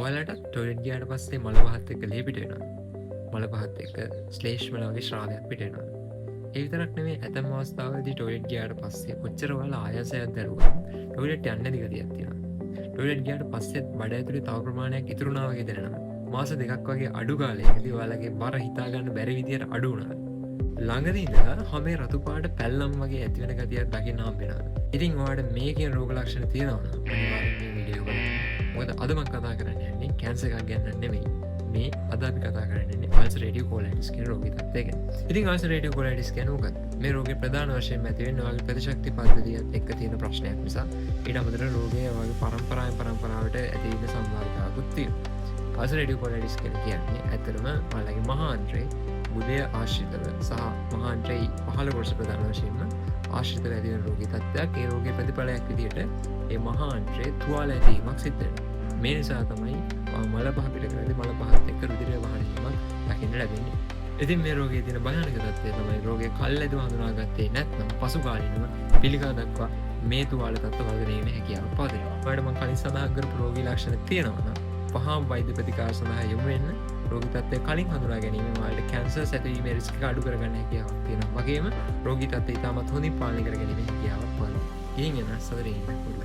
ඔයාලට ටොයිලට් ගියාට පස්සේ මල පහත් එක්ක ලේ පිට වෙනවා. මල පහත් එක්ක ශ්ලේෂ්මල වගේ ශ්‍රාවයක් පිට වෙනවා. ඒ විතරක් නෙමෙයි ඇතැම් අවස්ථාවලදී ටොයිලට් ගියාට පස්සේ කොච්චර ඔයාලා ආයාසයක් දැරුවත් ටොයිලට් යන්නේ නැති ගතියක් තියෙනවා. ටොයිලට් ගියාට පස්සෙත් බඩ ඇතුලේ තව ප්‍රමාණයක් ඉතුරු වුණා වගේ දැනෙනවා. මාස 2ක් වගේ අඩු කාලයකදී ඔයාලගේ බර හිතා ගන්න බැරි විදියට අඩු වුණා. ළඟදී ඉඳලා හැමේ රතු පාට පැල්ලම් වගේ ඇති වෙන ගතියක් දකින්න හම්බ වෙනවා. ඉතින් ඔයාලට මේ කියන රෝග ලක්ෂණ තියෙනවා නම් අනිවාර්යෙන් මේ වීඩියෝ එක බලන්න. මොකද අද මම කතා කරන්න යන්නේ කැන්සර් එකක් ගැන නෙමෙයි. මේ අද අපි කතා කරන්නේ අල්සරේටිව් කොලයිටිස් කියන රෝගී තත්ත්වය ගැන. ඉතින් අල්සරේටිව් කොලයිටිස් කියන්නේ මොකක්ද? මේ රෝගේ ප්‍රධාන වශයෙන් ඇති වෙන්නේ ඔයාගේ ප්‍රතිශක්ති පද්ධතියත් එක්ක තියෙන ප්‍රශ්නයක් නිසා. ඊට අමතරව රෝගය ඔයාගේ පරම්පරාවට ඇති වෙන සම්භාවිතාවකුත් තියෙනවා. අල්සරේටිව් කොලයිටිස් කියන්නේ ඇත්තටම ඔයාලගේ මහාන්ත්‍රේ බුදය ආශ්‍රිතව සහ මහාන්ත්‍රේ පහළ කොටස ප්‍රධාන වශයෙන්ම ආශ්‍රිතව ඇති වෙන රෝගී තත්ත්වයක්. ඒ රෝගයේ ප්‍රතිඵලයක් විදිහට ඒ මහාන්ත්‍රේ තුවාල ඇතිවීමක් සිද්ධ වෙනවා. මේ නිසා තමයි මල පහ පිට කරද්දී මල පහත් එක්ක රුධිරය වහන වීමක් දකින්න ලැබෙන්නේ. ඉතින් මේ රෝගයේ තියෙන භයානක තත්ත්වය තමයි රෝගය කල්ැතුව හඳුනාගත්තේ නැත්නම් පසුකාලීනව පිළිකා දක්වා මේ තුවාල තත්ත්ව වර්ධනය වීමේ හැකියාව පවතිනවා. ඔයාලට මම කලින් සඳහන් කරපු රෝගී ලක්ෂණ තියෙනවා නම් පහම වෛද්‍ය ප්‍රතිකාර සඳහා යොමු වෙන්න. රෝගී තත්ත්වය කලින් හඳුනා ගැනීමෙන් ඔයාලට කැන්සර් ඇතිවීමේ රිස්ක් එක අඩු කරගන්න හැකියාවක් තියෙනවා. වගේම රෝගී තත්ත්වය ඉතාමත් හොඳින් පාලනය කර ගැනීමේ හැකියාවක් පවතිනවා. ඊයින් යන සදරින්